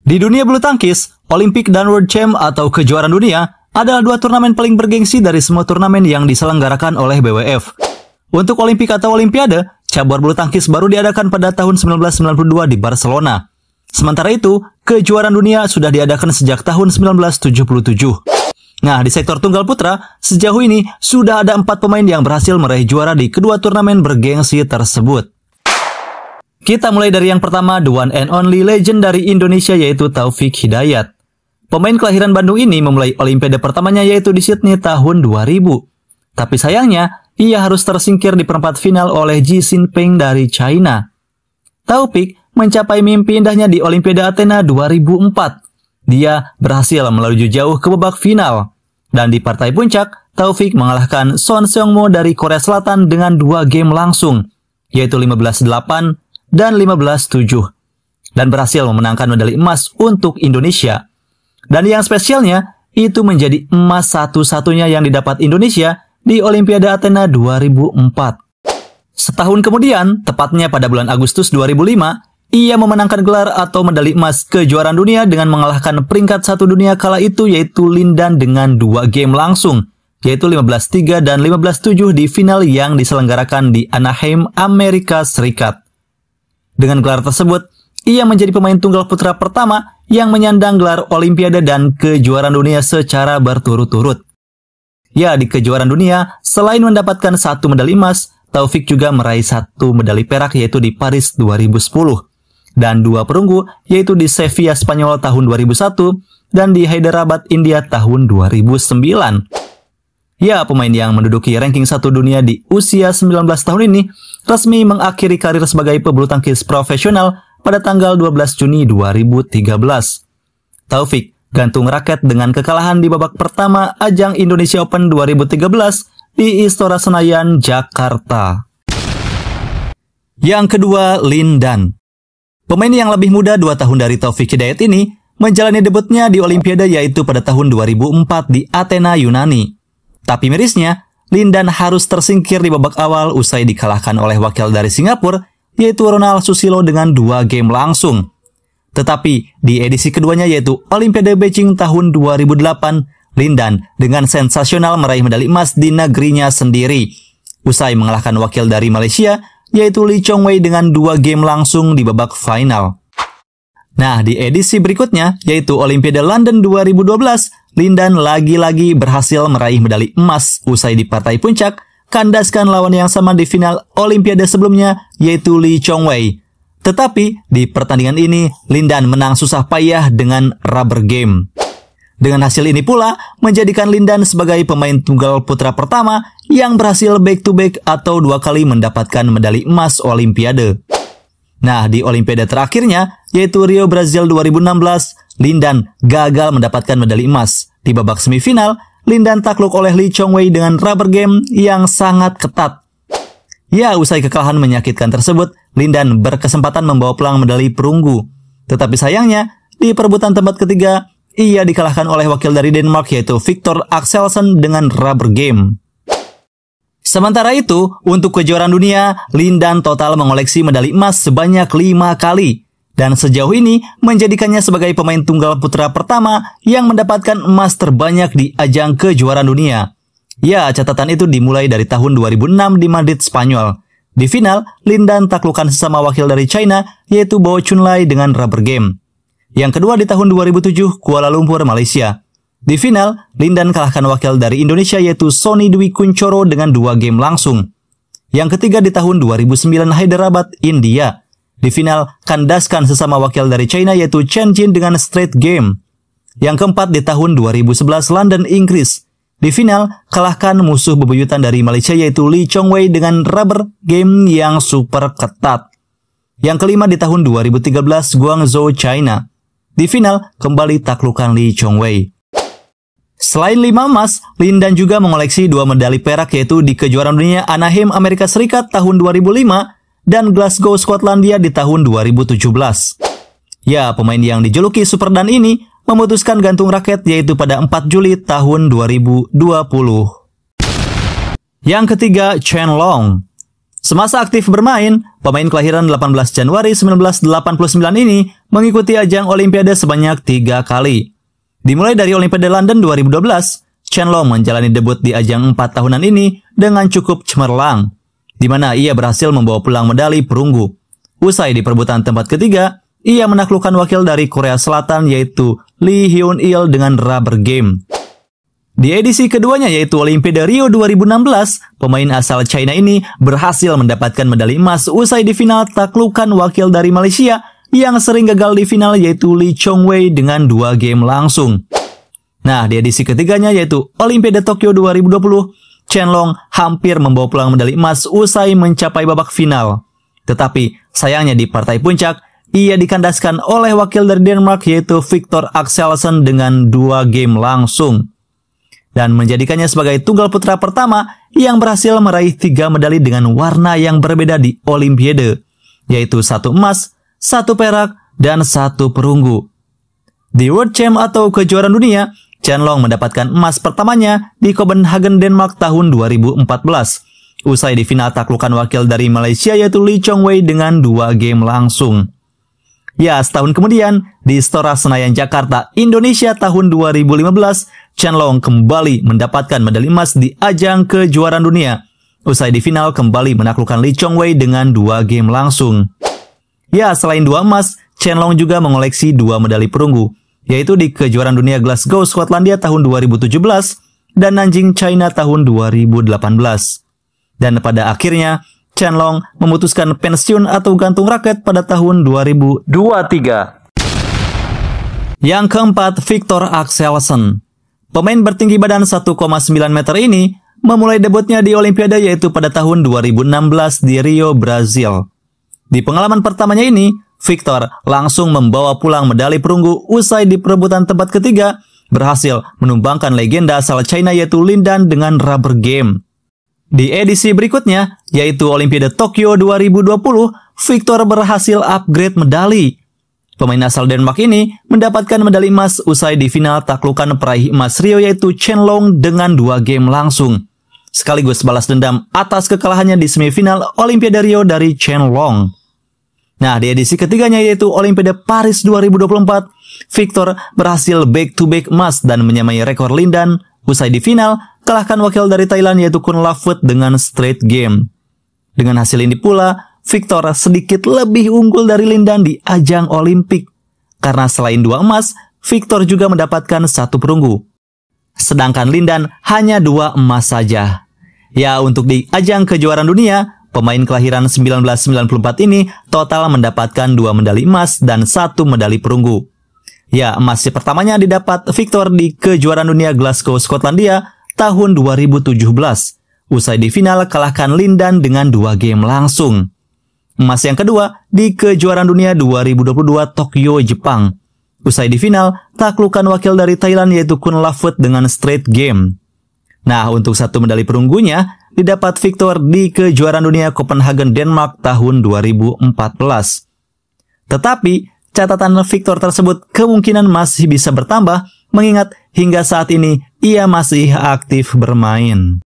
Di dunia bulu tangkis, Olympic dan World Champ atau kejuaraan dunia adalah dua turnamen paling bergengsi dari semua turnamen yang diselenggarakan oleh BWF. Untuk Olimpik atau Olimpiade, cabur bulu tangkis baru diadakan pada tahun 1992 di Barcelona. Sementara itu, kejuaraan dunia sudah diadakan sejak tahun 1977. Nah, di sektor tunggal putra, sejauh ini sudah ada 4 pemain yang berhasil meraih juara di kedua turnamen bergengsi tersebut. Kita mulai dari yang pertama, the one and only legend dari Indonesia yaitu Taufik Hidayat. Pemain kelahiran Bandung ini memulai Olimpiade pertamanya yaitu di Sydney tahun 2000. Tapi sayangnya, ia harus tersingkir di perempat final oleh Xi Jinping dari China. Taufik mencapai mimpi indahnya di Olimpiade Athena 2004. Dia berhasil melaju jauh ke babak final. Dan di partai puncak, Taufik mengalahkan Son Seong-mo dari Korea Selatan dengan 2 game langsung, yaitu 15-8 dan 15-7. Dan berhasil memenangkan medali emas untuk Indonesia. Dan yang spesialnya, itu menjadi emas satu-satunya yang didapat Indonesia di Olimpiade Athena 2004. Setahun kemudian, tepatnya pada bulan Agustus 2005, ia memenangkan gelar atau medali emas kejuaraan dunia dengan mengalahkan peringkat 1 dunia kala itu yaitu Lin Dan dengan 2 game langsung, yaitu 15-3 dan 15-7 di final yang diselenggarakan di Anaheim, Amerika Serikat. Dengan gelar tersebut, ia menjadi pemain tunggal putra pertama yang menyandang gelar Olimpiade dan kejuaraan dunia secara berturut-turut. Ya, di kejuaraan dunia, selain mendapatkan 1 medali emas, Taufik juga meraih 1 medali perak yaitu di Paris 2010. Dan 2 perunggu yaitu di Sevilla Spanyol tahun 2001 dan di Hyderabad India tahun 2009. Ya, pemain yang menduduki ranking 1 dunia di usia 19 tahun ini resmi mengakhiri karir sebagai pebulu tangkis profesional pada tanggal 12 Juni 2013. Taufik gantung raket dengan kekalahan di babak pertama ajang Indonesia Open 2013 di Istora Senayan, Jakarta. Yang kedua, Lin Dan. Pemain yang lebih muda 2 tahun dari Taufik Hidayat ini menjalani debutnya di Olimpiade yaitu pada tahun 2004 di Athena, Yunani. Tapi mirisnya, Lin Dan harus tersingkir di babak awal usai dikalahkan oleh wakil dari Singapura yaitu Ronald Susilo dengan 2 game langsung. Tetapi di edisi keduanya yaitu Olimpiade Beijing tahun 2008, Lin Dan dengan sensasional meraih medali emas di negerinya sendiri. Usai mengalahkan wakil dari Malaysia yaitu Lee Chong Wei dengan 2 game langsung di babak final. Nah, di edisi berikutnya, yaitu Olimpiade London 2012, Lin Dan lagi-lagi berhasil meraih medali emas usai di partai puncak, kandaskan lawan yang sama di final Olimpiade sebelumnya, yaitu Lee Chong Wei. Tetapi, di pertandingan ini, Lin Dan menang susah payah dengan rubber game. Dengan hasil ini pula, menjadikan Lin Dan sebagai pemain tunggal putra pertama yang berhasil back-to-back atau 2 kali mendapatkan medali emas Olimpiade. Nah, di Olimpiade terakhirnya, yaitu Rio Brazil 2016, Lin Dan gagal mendapatkan medali emas. Di babak semifinal, Lin Dan takluk oleh Lee Chong Wei dengan rubber game yang sangat ketat. Ya, usai kekalahan menyakitkan tersebut, Lin Dan berkesempatan membawa pulang medali perunggu. Tetapi sayangnya, di perebutan tempat ketiga, ia dikalahkan oleh wakil dari Denmark yaitu Victor Axelsen dengan rubber game. Sementara itu, untuk kejuaraan dunia, Lin Dan total mengoleksi medali emas sebanyak 5 kali. Dan sejauh ini menjadikannya sebagai pemain tunggal putra pertama yang mendapatkan emas terbanyak di ajang kejuaraan dunia. Ya, catatan itu dimulai dari tahun 2006 di Madrid, Spanyol. Di final, Lin Dan taklukkan sesama wakil dari China yaitu Bo Chunlai dengan rubber game. Yang kedua di tahun 2007, Kuala Lumpur, Malaysia. Di final, Lin Dan kalahkan wakil dari Indonesia yaitu Sonny Dwi Kunchoro dengan 2 game langsung. Yang ketiga di tahun 2009, Hyderabad, India. Di final, kandaskan sesama wakil dari China yaitu Chen Jin dengan straight game. Yang keempat di tahun 2011, London, Inggris. Di final, kalahkan musuh bebuyutan dari Malaysia yaitu Lee Chong Wei dengan rubber game yang super ketat. Yang kelima di tahun 2013, Guangzhou, China. Di final, kembali taklukan Lee Chong Wei. Selain 5 emas, Lin Dan juga mengoleksi 2 medali perak yaitu di kejuaraan dunia Anaheim, Amerika Serikat tahun 2005 dan Glasgow, Skotlandia di tahun 2017. Ya, pemain yang dijuluki Super Dan ini memutuskan gantung raket yaitu pada 4 Juli tahun 2020. Yang ketiga, Chen Long. Semasa aktif bermain, pemain kelahiran 18 Januari 1989 ini mengikuti ajang Olimpiade sebanyak 3 kali. Dimulai dari Olimpiade London 2012, Chen Long menjalani debut di ajang 4 tahunan ini dengan cukup cemerlang, di mana ia berhasil membawa pulang medali perunggu. Usai di perebutan tempat ketiga, ia menaklukkan wakil dari Korea Selatan yaitu Lee Hyun-il dengan rubber game. Di edisi keduanya yaitu Olimpiade Rio 2016, pemain asal China ini berhasil mendapatkan medali emas usai di final taklukan wakil dari Malaysia yang sering gagal di final yaitu Lee Chong-wei dengan 2 game langsung. Nah, di edisi ketiganya yaitu Olimpiade Tokyo 2020, Chen Long hampir membawa pulang medali emas usai mencapai babak final. Tetapi sayangnya di partai puncak, ia dikandaskan oleh wakil dari Denmark yaitu Victor Axelsen dengan 2 game langsung. Dan menjadikannya sebagai tunggal putra pertama yang berhasil meraih 3 medali dengan warna yang berbeda di Olimpiade, yaitu 1 emas, 1 perak, dan 1 perunggu. Di World Champ atau kejuaraan dunia, Chen Long mendapatkan emas pertamanya di Copenhagen, Denmark tahun 2014, usai di final taklukan wakil dari Malaysia yaitu Lee Chong-wei dengan 2 game langsung. Ya, setahun kemudian, di Istora Senayan Jakarta, Indonesia tahun 2015, Chen Long kembali mendapatkan medali emas di ajang kejuaraan dunia. Usai di final kembali menaklukkan Lee Chong-wei dengan 2 game langsung. Ya, selain 2 emas, Chen Long juga mengoleksi 2 medali perunggu, yaitu di kejuaraan dunia Glasgow, Skotlandia tahun 2017 dan Nanjing, China tahun 2018. Dan pada akhirnya, Chen Long memutuskan pensiun atau gantung raket pada tahun 2023. Yang keempat, Victor Axelsen. Pemain bertinggi badan 1,9 meter ini memulai debutnya di Olimpiade yaitu pada tahun 2016 di Rio, Brazil. Di pengalaman pertamanya ini, Victor langsung membawa pulang medali perunggu usai di perebutan tempat ketiga, berhasil menumbangkan legenda asal China yaitu Lin Dan dengan rubber game. Di edisi berikutnya, yaitu Olimpiade Tokyo 2020, Victor berhasil upgrade medali. Pemain asal Denmark ini mendapatkan medali emas usai di final taklukan peraih emas Rio yaitu Chen Long dengan 2 game langsung, sekaligus balas dendam atas kekalahannya di semifinal Olimpiade Rio dari Chen Long. Nah, di edisi ketiganya yaitu Olimpiade Paris 2024, Victor berhasil back-to-back emas dan menyamai rekor Lin Dan. Usai di final, kalahkan wakil dari Thailand yaitu Kun Lafut dengan straight game. Dengan hasil ini pula, Victor sedikit lebih unggul dari Lin Dan di ajang Olimpik. Karena selain 2 emas, Victor juga mendapatkan 1 perunggu. Sedangkan Lin Dan hanya 2 emas saja. Ya, untuk di ajang kejuaraan dunia, pemain kelahiran 1994 ini total mendapatkan 2 medali emas dan 1 medali perunggu. Ya, emas pertamanya didapat Victor di kejuaraan dunia Glasgow, Skotlandia tahun 2017. Usai di final kalahkan Lin Dan dengan 2 game langsung. Emas yang kedua di kejuaraan dunia 2022 Tokyo, Jepang. Usai di final taklukan wakil dari Thailand yaitu Kun Lafut dengan straight game. Nah, untuk 1 medali perunggunya didapat Victor di kejuaraan dunia Copenhagen, Denmark tahun 2014. Tetapi catatan Victor tersebut kemungkinan masih bisa bertambah mengingat hingga saat ini ia masih aktif bermain.